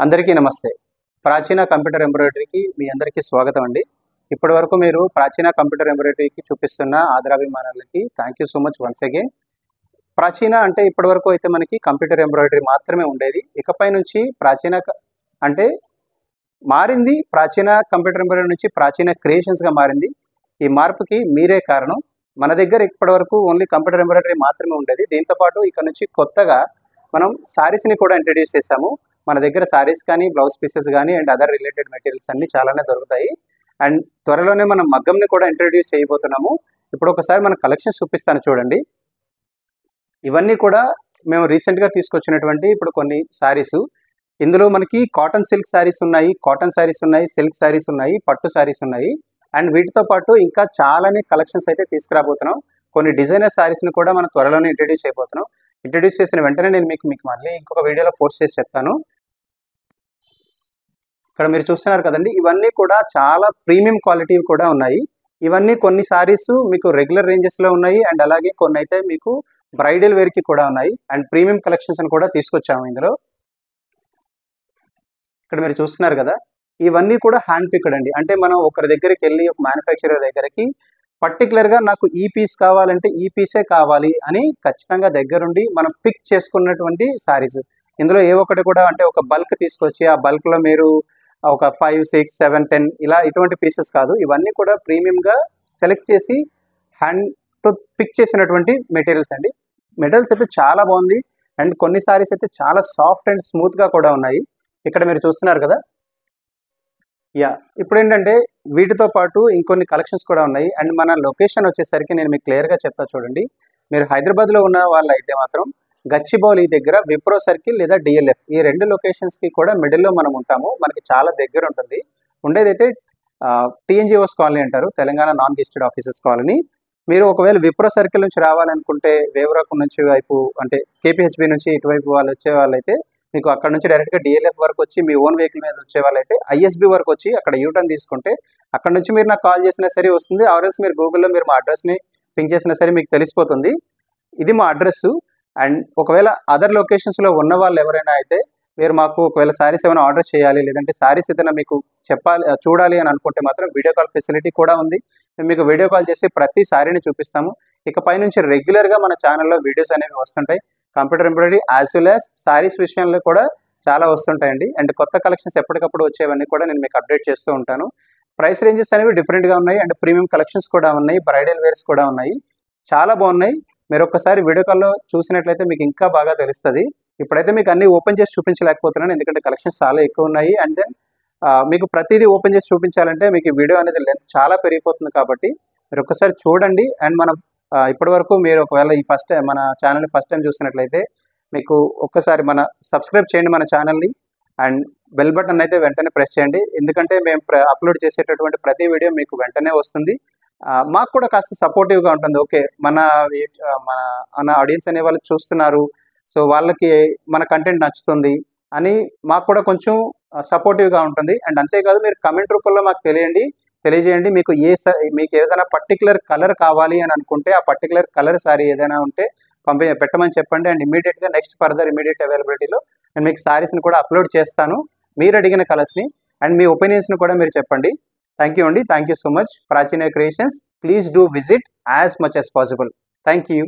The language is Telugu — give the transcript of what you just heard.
అందరికీ నమస్తే. ప్రాచీన కంప్యూటర్ ఎంబ్రాయిడరీకి మీ అందరికీ స్వాగతం అండి. ఇప్పటి వరకు మీరు ప్రాచీన కంప్యూటర్ ఎంబ్రాయిడరీకి చూపిస్తున్న ఆదరాభిమానాలకి thank you so much once again. Prachina అంటే ఇప్పటి వరకు అయితే మనకి కంప్యూటర్ ఎంబ్రాయిడరీ మాత్రమే ఉండేది. ఇకపై నుంచి అంటే మారింది. ప్రాచీన కంప్యూటర్ ఎంబ్రాయిడరీ నుంచి ప్రాచీన క్రియేషన్స్గా మారింది. ఈ మార్పుకి మీరే కారణం. మన దగ్గర ఇప్పటి వరకు ఓన్లీ కంప్యూటర్ ఎంబ్రాయిడరీ మాత్రమే ఉండేది. దీంతోపాటు ఇక్కడ నుంచి కొత్తగా మనం శారీస్ని కూడా ఇంట్రడ్యూస్ చేశాము. మన దగ్గర శారీస్ కానీ, బ్లౌజ్ పీసెస్ కానీ అండ్ అదర్ రిలేటెడ్ మెటీరియల్స్ అన్నీ చాలానే దొరుకుతాయి. అండ్ త్వరలోనే మనం మగ్గంని కూడా ఇంట్రడ్యూస్ చేయబోతున్నాము. ఇప్పుడు ఒకసారి మన కలెక్షన్స్ చూపిస్తాను చూడండి. ఇవన్నీ కూడా మేము రీసెంట్గా తీసుకొచ్చినటువంటి ఇప్పుడు కొన్ని శారీస్. ఇందులో మనకి కాటన్ సిల్క్ శారీస్ ఉన్నాయి, కాటన్ శారీస్ ఉన్నాయి, సిల్క్ శారీస్ ఉన్నాయి, పట్టు శారీస్ ఉన్నాయి. అండ్ వీటితో పాటు ఇంకా చాలానే కలెక్షన్స్ అయితే తీసుకురాబోతున్నాం. కొన్ని డిజైనర్ శారీస్ని కూడా మనం త్వరలోనే ఇంట్రడ్యూస్ చేయబోతున్నాం. ఇంట్రడ్యూస్ చేసిన వెంటనే నేను మీకు మళ్ళీ ఇంకొక వీడియోలో పోస్ట్ చేసి చెప్తాను. ఇక్కడ మీరు చూస్తున్నారు కదండి, ఇవన్నీ కూడా చాలా ప్రీమియం క్వాలిటీ కూడా ఉన్నాయి. ఇవన్నీ కొన్ని శారీస్ మీకు రెగ్యులర్ రేంజెస్లో ఉన్నాయి అండ్ అలాగే కొన్ని అయితే మీకు బ్రైడల్ వేర్కి కూడా ఉన్నాయి. అండ్ ప్రీమియం కలెక్షన్స్ అని కూడా తీసుకొచ్చాము ఇందులో. ఇక్కడ మీరు చూస్తున్నారు కదా, ఇవన్నీ కూడా హ్యాండ్ పిక్డ్ అండి. అంటే మనం ఒకరి దగ్గరికి వెళ్ళి ఒక మ్యానుఫ్యాక్చరర్ దగ్గరికి పర్టికులర్గా నాకు ఈ పీస్ కావాలంటే ఈ పీసే కావాలి అని ఖచ్చితంగా దగ్గరుండి మనం పిక్ చేసుకున్నటువంటి శారీస్. ఇందులో ఏ ఒక్కటి కూడా అంటే ఒక బల్క్ తీసుకొచ్చి ఆ బల్క్లో మీరు ఒక 5, 6, 7, 10 ఇలా ఇటువంటి పీసెస్ కాదు. ఇవన్నీ కూడా ప్రీమియంగా సెలెక్ట్ చేసి హ్యాండ్తో పిక్ చేసినటువంటి మెటీరియల్స్ అండి. మెటీరియల్స్ అయితే చాలా బాగుంది అండ్ కొన్ని శారీస్ అయితే చాలా సాఫ్ట్ అండ్ స్మూత్గా కూడా ఉన్నాయి. ఇక్కడ మీరు చూస్తున్నారు కదా. ఇప్పుడు ఏంటంటే వీటితో పాటు ఇంకొన్ని కలెక్షన్స్ కూడా ఉన్నాయి. అండ్ మన లొకేషన్ వచ్చేసరికి నేను మీకు క్లియర్గా చెప్తా చూడండి. మీరు హైదరాబాద్లో ఉన్న వాళ్ళు అయితే మాత్రం గచ్చిబౌలి దగ్గర విప్రో సర్కిల్ లేదా డిఎల్ఎఫ్ ఈ 2 లొకేషన్స్కి కూడా మిడిల్లో మనం ఉంటాము. మనకి చాలా దగ్గర ఉంటుంది. ఉండేదైతే టీఎన్జిఓస్ కాలనీ అంటారు, Telangana non gazetted officers colony. మీరు ఒకవేళ విప్రో సర్కిల్ నుంచి రావాలనుకుంటే వేవరాకు నుంచి వైపు అంటే కేపీహెచ్బి నుంచి ఇటువైపు వాళ్ళు వచ్చే వాళ్ళైతే మీకు అక్కడ నుంచి డైరెక్ట్గా డిఎల్ఎఫ్ వరకు వచ్చి మీ ఓన్ వెహికల్ మీద వచ్చే వాళ్ళైతే ఐఎస్బి వరకు వచ్చి అక్కడ యూటర్న్ తీసుకుంటే అక్కడ నుంచి మీరు నాకు కాల్ చేసినా సరే వస్తుంది. ఆర్ఎల్స్ మీరు గూగుల్లో మీరు మా అడ్రస్ని పింక్ చేసినా సరే మీకు తెలిసిపోతుంది. ఇది మా అడ్రస్. అండ్ ఒకవేళ అదర్ లొకేషన్స్లో ఉన్న వాళ్ళు ఎవరైనా అయితే మీరు మాకు ఒకవేళ శారీస్ ఏమైనా ఆర్డర్ చేయాలి లేదంటే శారీస్ ఏదైనా మీకు చూడాలి అని అనుకుంటే మాత్రం వీడియో కాల్ ఫెసిలిటీ కూడా ఉంది. మేము మీకు వీడియో కాల్ చేసి ప్రతి శారీని చూపిస్తాము. ఇకపై నుంచి రెగ్యులర్గా మన ఛానల్లో వీడియోస్ అనేవి వస్తుంటాయి. Computer embroidery as well as saris విషయంలో కూడా చాలా వస్తుంటాయండి. అండ్ కొత్త కలెక్షన్స్ ఎప్పటికప్పుడు వచ్చేవన్నీ కూడా నేను మీకు అప్డేట్ చేస్తూ ఉంటాను. ప్రైస్ రేంజెస్ అనేవి డిఫరెంట్గా ఉన్నాయి అండ్ ప్రీమియం కలెక్షన్స్ కూడా ఉన్నాయి, బ్రైడల్ వేర్స్ కూడా ఉన్నాయి. చాలా బాగున్నాయి. మీరు ఒక్కసారి వీడియో కాల్లో చూసినట్లయితే మీకు ఇంకా బాగా తెలుస్తుంది. ఇప్పుడైతే మీకు అన్ని ఓపెన్ చేసి చూపించలేకపోతున్నాను ఎందుకంటే కలెక్షన్స్ చాలా ఎక్కువ ఉన్నాయి. అండ్ దెన్ మీకు ప్రతిదీ ఓపెన్ చేసి చూపించాలంటే మీకు వీడియో అనేది లెంత్ చాలా పెరిగిపోతుంది. కాబట్టి మీరు ఒక్కసారి చూడండి. అండ్ మనం ఇప్పటి వరకు మీరు ఒకవేళ ఈ ఫస్ట్ టైం మన ఛానల్ని ఫస్ట్ టైం చూసినట్లయితే మీకు ఒక్కసారి సబ్స్క్రైబ్ చేయండి మన ఛానల్ని. అండ్ బెల్ బటన్ అయితే వెంటనే ప్రెస్ చేయండి. ఎందుకంటే మేము అప్లోడ్ చేసేటటువంటి ప్రతి వీడియో మీకు వెంటనే వస్తుంది. మాకు కూడా కాస్త సపోర్టివ్గా ఉంటుంది. ఓకే, మన ఆడియన్స్ అనే వాళ్ళు చూస్తున్నారు, సో వాళ్ళకి మన కంటెంట్ నచ్చుతుంది అని మాకు కూడా కొంచెం సపోర్టివ్గా ఉంటుంది. అండ్ అంతేకాదు మీరు కమెంట్ రూపంలో మాకు తెలియజేయండి. మీకు మీకు ఏదైనా పర్టికులర్ కలర్ కావాలి అని అనుకుంటే ఆ పర్టికులర్ కలర్ శారీ ఏదైనా ఉంటే పెట్టమని చెప్పండి. అండ్ ఇమీడియట్గా నెక్స్ట్ ఫర్దర్ ఇమీడియట్ అవైలబిలిటీలో నేను మీకు శారీస్ని కూడా అప్లోడ్ చేస్తాను, మీరు అడిగిన కలర్స్ని. అండ్ మీ ఒపీనియన్స్ని కూడా మీరు చెప్పండి. థ్యాంక్ యూ అండి. Thank you so much. Prachina creations, please do visit as much as possible. Thank you.